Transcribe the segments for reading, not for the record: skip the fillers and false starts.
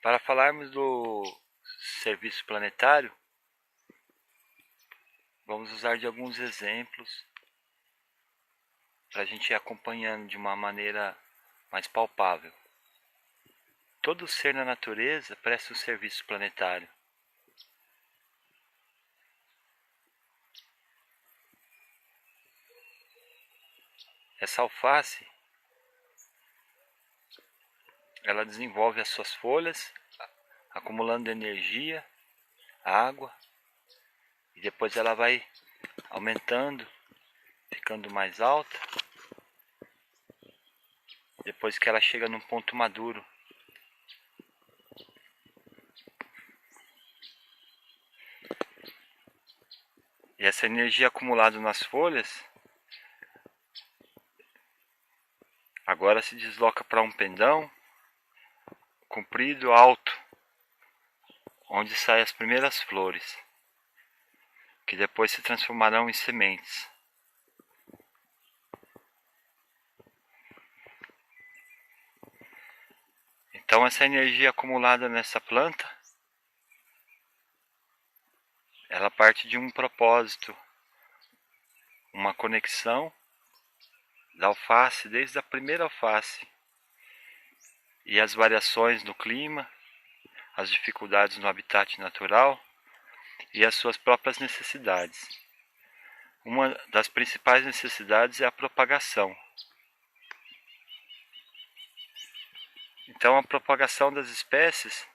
Para falarmos do serviço planetário, vamos usar de alguns exemplos para a gente ir acompanhando de uma maneira mais palpável. Todo ser na natureza presta um serviço planetário. Essa alface, ela desenvolve as suas folhas, acumulando energia, água, e depois ela vai aumentando, ficando mais alta, depois que ela chega num ponto maduro. E essa energia acumulada nas folhas agora se desloca para um pendão comprido, alto, onde saem as primeiras flores, que depois se transformarão em sementes. Então essa energia acumulada nessa planta, ela parte de um propósito, uma conexão da alface, desde a primeira alface, e as variações no clima, as dificuldades no habitat natural e as suas próprias necessidades. Uma das principais necessidades é a propagação. Então a propagação das espécies,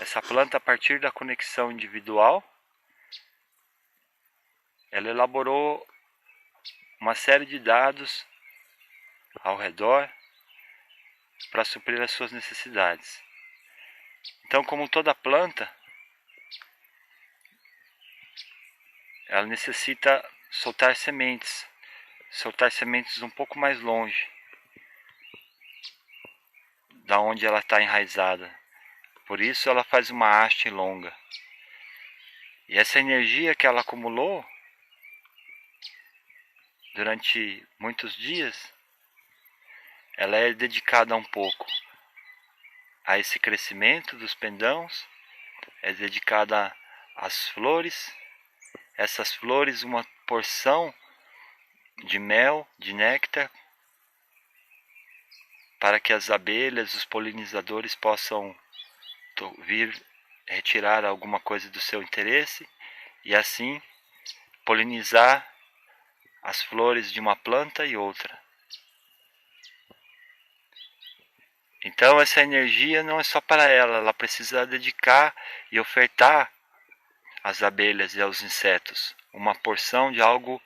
essa planta, a partir da conexão individual, ela elaborou uma série de dados ao redor para suprir as suas necessidades. Então, como toda planta, ela necessita soltar sementes um pouco mais longe da onde ela está enraizada. Por isso ela faz uma haste longa. E essa energia que ela acumulou durante muitos dias, ela é dedicada um pouco a esse crescimento dos pendões, é dedicada às flores. Essas flores, uma porção de mel, de néctar, para que as abelhas, os polinizadores possam vir retirar alguma coisa do seu interesse e assim polinizar as flores de uma planta e outra. Então essa energia não é só para ela, ela precisa dedicar e ofertar às abelhas e aos insetos uma porção de algo,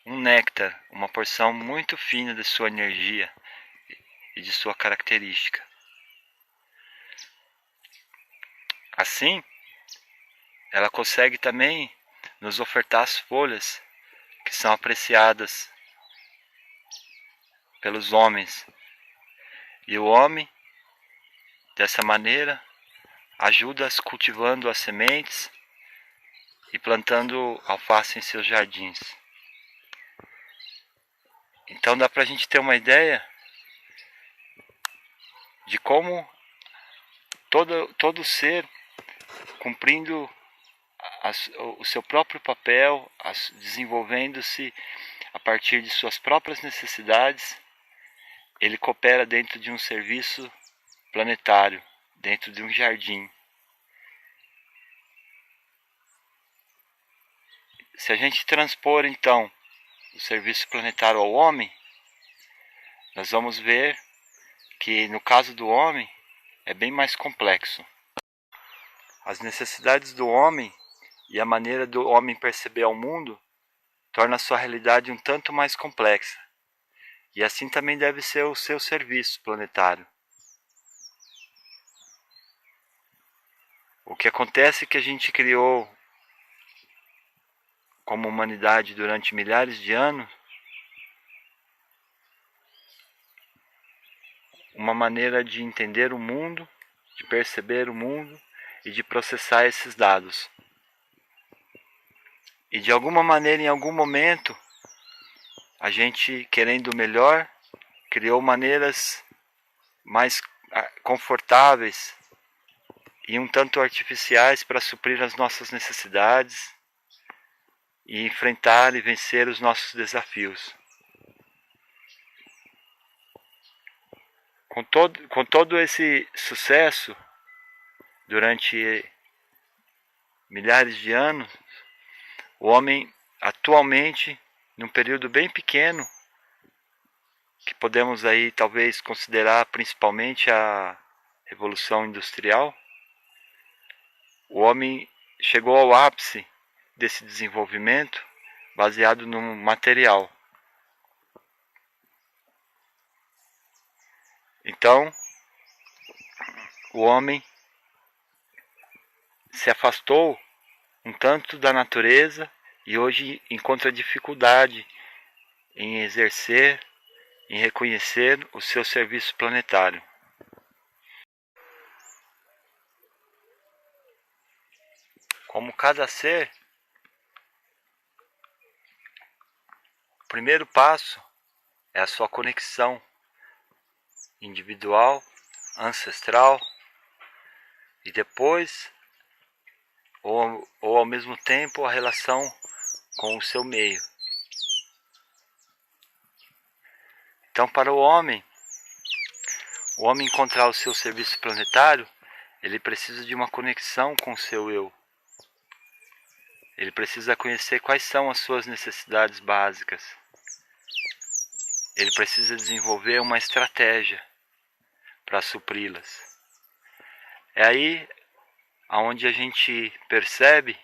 um néctar, uma porção muito fina de sua energia e de sua característica. Assim, ela consegue também nos ofertar as folhas que são apreciadas pelos homens. E o homem, dessa maneira, ajuda-as cultivando as sementes e plantando alface em seus jardins. Então dá para a gente ter uma ideia de como todo ser, cumprindo o seu próprio papel, desenvolvendo-se a partir de suas próprias necessidades, ele coopera dentro de um serviço planetário, dentro de um jardim. Se a gente transpor então o serviço planetário ao homem, nós vamos ver que no caso do homem é bem mais complexo. As necessidades do homem e a maneira do homem perceber ao mundo torna a sua realidade um tanto mais complexa. E assim também deve ser o seu serviço planetário. O que acontece é que a gente criou, como humanidade, durante milhares de anos, uma maneira de entender o mundo, de perceber o mundo e de processar esses dados. E de alguma maneira, em algum momento, a gente, querendo o melhor, criou maneiras mais confortáveis e um tanto artificiais para suprir as nossas necessidades e enfrentar e vencer os nossos desafios. Com todo esse sucesso, durante milhares de anos, o homem atualmente, num período bem pequeno, que podemos aí talvez considerar principalmente a Revolução Industrial, o homem chegou ao ápice desse desenvolvimento baseado no material. Então, o homem se afastou um tanto da natureza e hoje encontra dificuldade em exercer, em reconhecer o seu serviço planetário. Como cada ser, o primeiro passo é a sua conexão individual, ancestral, e depois, ou ao mesmo tempo, a relação com o seu meio. Então, para o homem encontrar o seu serviço planetário, ele precisa de uma conexão com o seu eu. Ele precisa conhecer quais são as suas necessidades básicas. Ele precisa desenvolver uma estratégia para supri-las. É aí onde a gente percebe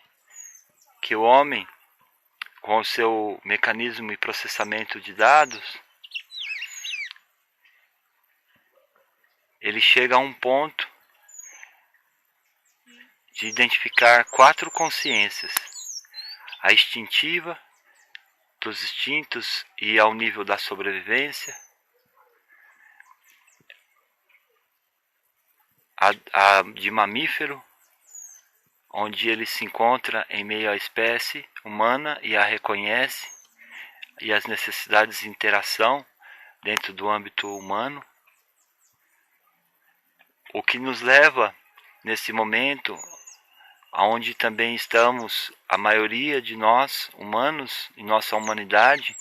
que o homem, com o seu mecanismo e processamento de dados, ele chega a um ponto de identificar 4 consciências: a instintiva, dos instintos e ao nível da sobrevivência, a de mamífero, onde ele se encontra em meio à espécie humana e a reconhece, e as necessidades de interação dentro do âmbito humano, o que nos leva nesse momento, onde também estamos, a maioria de nós humanos, em nossa humanidade,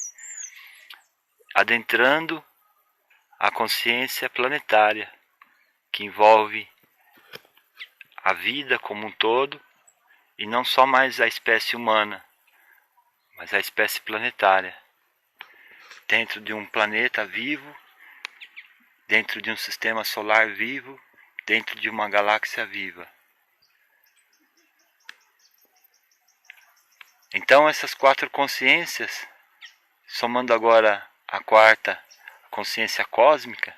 adentrando a consciência planetária, que envolve a vida como um todo, e não só mais a espécie humana, mas a espécie planetária, dentro de um planeta vivo, dentro de um sistema solar vivo, dentro de uma galáxia viva. Então essas 4 consciências, somando agora a 4ª, consciência cósmica,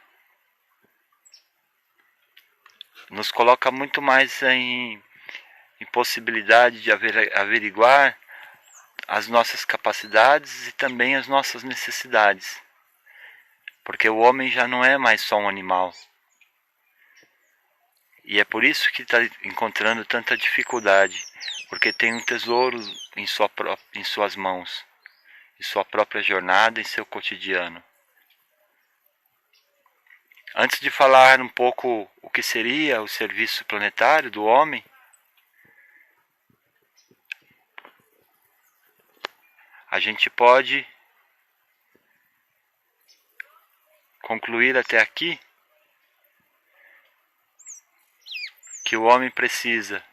nos coloca muito mais em possibilidade de averiguar as nossas capacidades e também as nossas necessidades. Porque o homem já não é mais só um animal. E é por isso que está encontrando tanta dificuldade, porque tem um tesouro em suas mãos, em sua própria jornada, em seu cotidiano. Antes de falar um pouco o que seria o serviço planetário do homem, a gente pode concluir até aqui que o homem precisa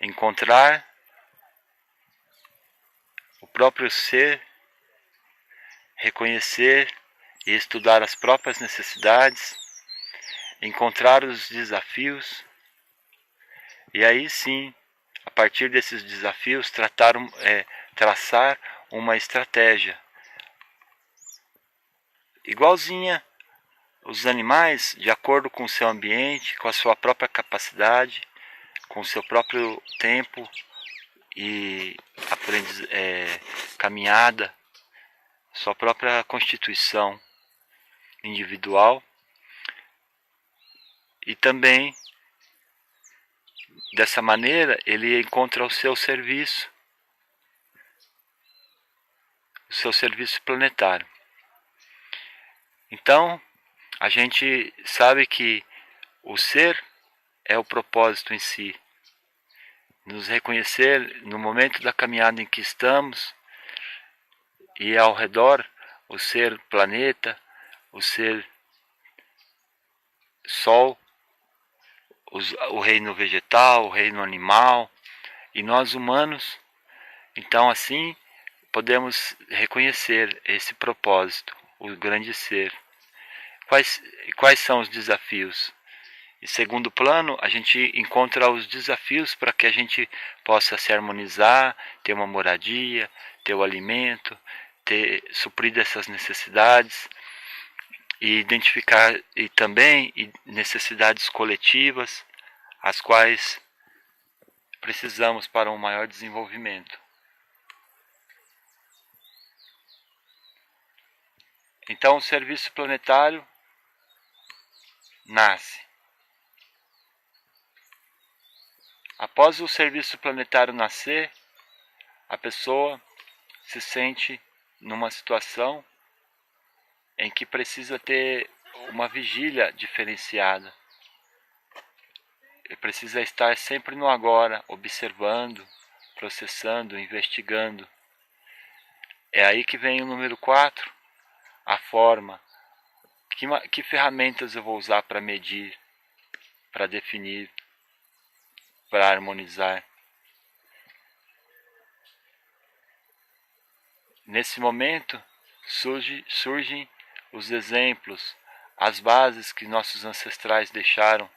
encontrar o próprio ser, reconhecer e estudar as próprias necessidades, encontrar os desafios, e aí sim, a partir desses desafios, traçar uma estratégia igualzinha os animais, de acordo com o seu ambiente, com a sua própria capacidade, com o seu próprio tempo e caminhada, sua própria constituição individual, e também dessa maneira ele encontra o seu serviço planetário. Então, a gente sabe que o ser é o propósito em si. Nos reconhecer no momento da caminhada em que estamos e ao redor o ser planeta, o ser sol, o reino vegetal, o reino animal e nós humanos. Então assim podemos reconhecer esse propósito, o grande ser. Quais são os desafios? Em segundo plano, a gente encontra os desafios para que a gente possa se harmonizar, ter uma moradia, ter o alimento, ter suprido essas necessidades e identificar e também necessidades coletivas, as quais precisamos para um maior desenvolvimento. Então o serviço planetário nasce. Após o serviço planetário nascer, a pessoa se sente numa situação em que precisa ter uma vigília diferenciada. Ele precisa estar sempre no agora, observando, processando, investigando. É aí que vem o número 4, a forma. Que ferramentas eu vou usar para medir, para definir, para harmonizar? Nesse momento surgem os exemplos, as bases que nossos ancestrais deixaram,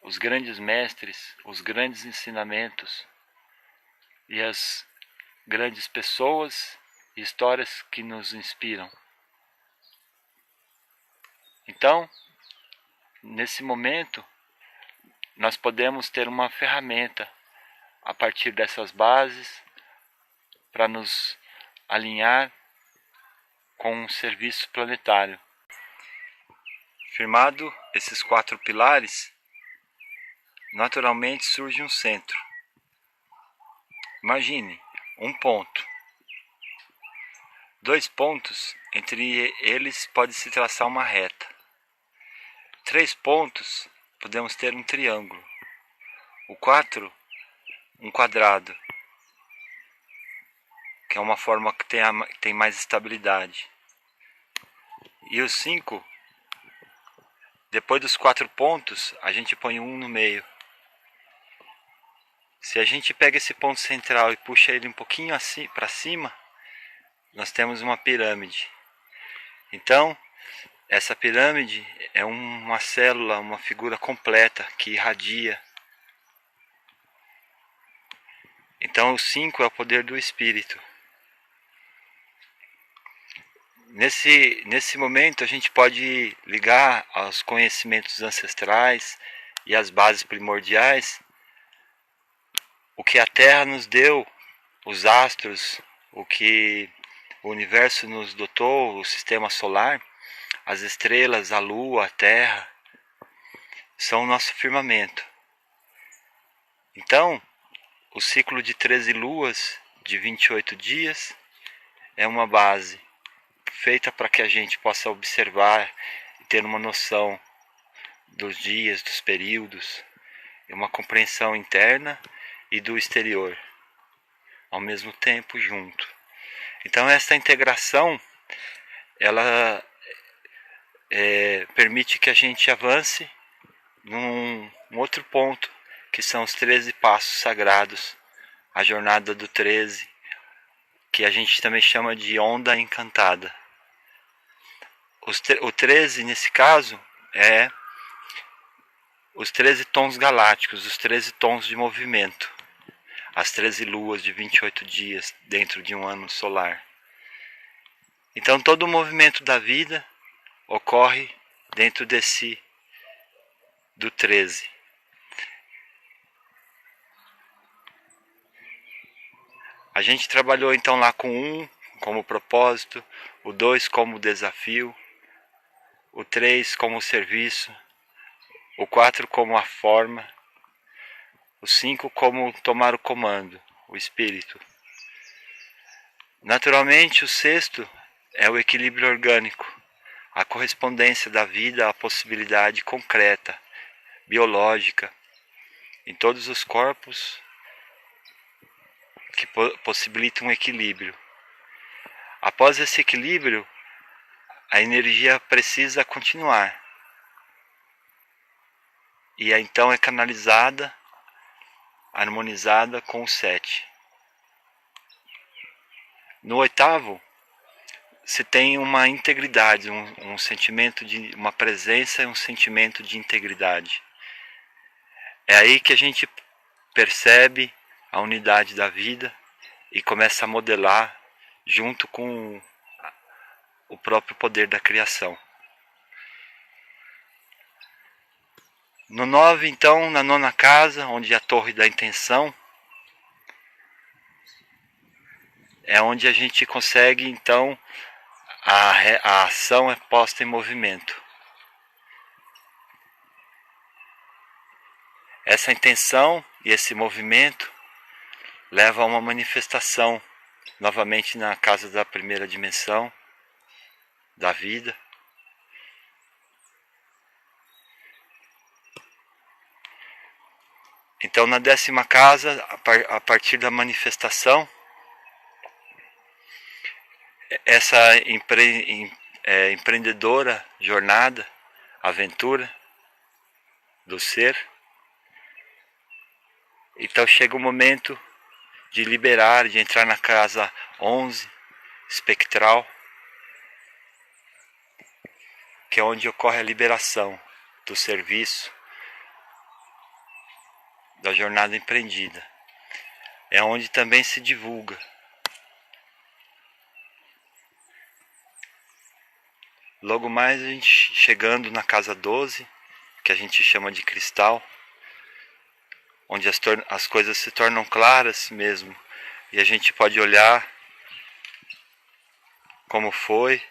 os grandes mestres, os grandes ensinamentos e as grandes pessoas e histórias que nos inspiram. Então, nesse momento, nós podemos ter uma ferramenta a partir dessas bases para nos alinhar com um serviço planetário. Firmado esses 4 pilares, naturalmente surge um centro. Imagine um ponto. 2 pontos, entre eles pode-se traçar uma reta. 3 pontos, podemos ter um triângulo. O 4, um quadrado, que é uma forma que tem mais estabilidade. E o 5, depois dos 4 pontos, a gente põe um no meio. Se a gente pega esse ponto central e puxa ele um pouquinho assim para cima, nós temos uma pirâmide. Então, essa pirâmide é uma célula, uma figura completa que irradia. Então o 5 é o poder do espírito. Nesse momento a gente pode ligar aos conhecimentos ancestrais e às bases primordiais, o que a Terra nos deu, os astros, o que o universo nos dotou, o sistema solar, as estrelas, a Lua, a Terra, são o nosso firmamento. Então, o ciclo de 13 luas, de 28 dias, é uma base feita para que a gente possa observar e ter uma noção dos dias, dos períodos, e uma compreensão interna e do exterior, ao mesmo tempo junto. Então essa integração, ela permite que a gente avance num outro ponto, que são os 13 passos sagrados, a jornada do 13, que a gente também chama de onda encantada. O 13, nesse caso, é os 13 tons galácticos, os 13 tons de movimento, as 13 luas de 28 dias dentro de um ano solar. Então todo o movimento da vida ocorre dentro do 13. A gente trabalhou então lá com 1 como propósito, o 2 como desafio, o 3 como serviço, o 4 como a forma, o 5 como tomar o comando, o espírito. Naturalmente o 6º é o equilíbrio orgânico, a correspondência da vida à possibilidade concreta, biológica, em todos os corpos que possibilitam um equilíbrio. Após esse equilíbrio, a energia precisa continuar. E então é canalizada, harmonizada com o 7. No 8º, se tem uma integridade, um sentimento de uma presença e um sentimento de integridade. É aí que a gente percebe a unidade da vida e começa a modelar junto com o próprio poder da criação. No 9, então, na 9ª casa, onde é a torre da intenção, é onde a gente consegue, então, a ação é posta em movimento. Essa intenção e esse movimento leva a uma manifestação, novamente na casa da primeira dimensão, da vida. Então, na 10ª casa, a partir da manifestação, essa empreendedora jornada, aventura do ser, então chega o momento de liberar, de entrar na casa 11, espectral, que é onde ocorre a liberação do serviço, da jornada empreendida. É onde também se divulga. Logo mais a gente chegando na casa 12, que a gente chama de cristal, onde as coisas se tornam claras mesmo, e a gente pode olhar como foi,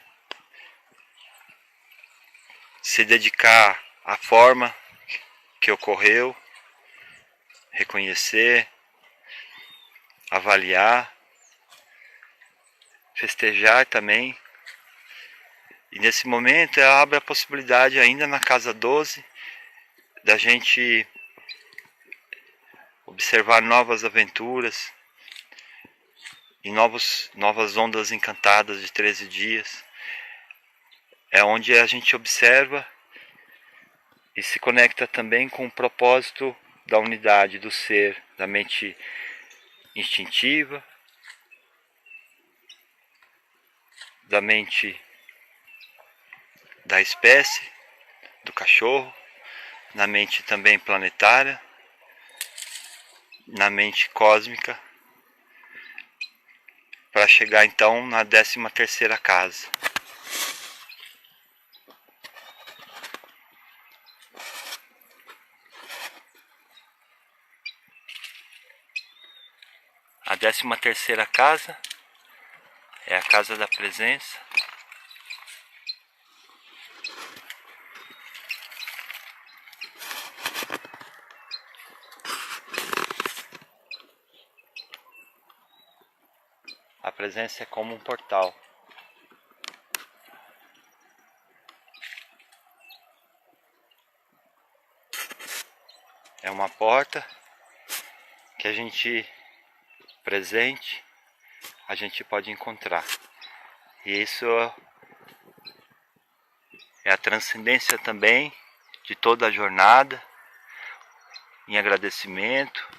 se dedicar à forma que ocorreu, reconhecer, avaliar, festejar também. E nesse momento abre a possibilidade ainda na casa 12 da gente observar novas aventuras e novas ondas encantadas de 13 dias. É onde a gente observa e se conecta também com o propósito da unidade do ser, da mente instintiva, da mente da espécie, do cachorro, na mente também planetária, na mente cósmica, para chegar então na 13ª casa. A 13ª casa é a casa da presença. A presença é como um portal. É uma porta que a gente presente, a gente pode encontrar. E isso é a transcendência também de toda a jornada, em agradecimento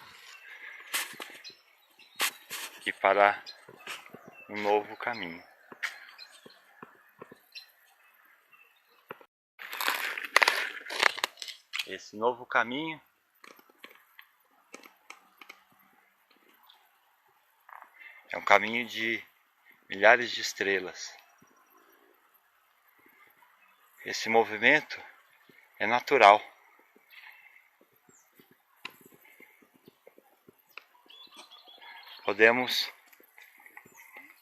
e para um novo caminho. Esse novo caminho é um caminho de milhares de estrelas. Esse movimento é natural. Podemos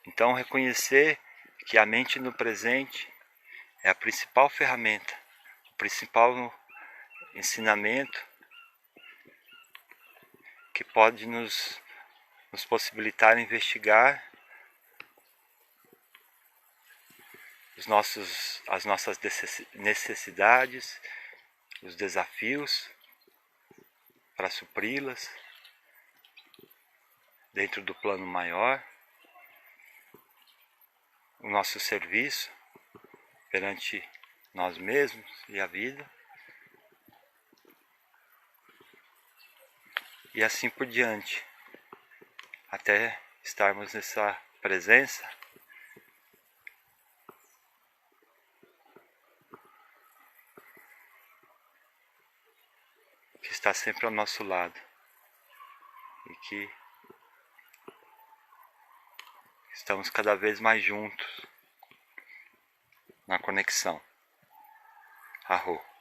então reconhecer que a mente no presente é a principal ferramenta, o principal ensinamento que pode nos possibilitar investigar os nossos as nossas necessidades, os desafios para supri-las dentro do plano maior, o nosso serviço perante nós mesmos e a vida, e assim por diante, até estarmos nessa presença que está sempre ao nosso lado e que estamos cada vez mais juntos na conexão. Arro.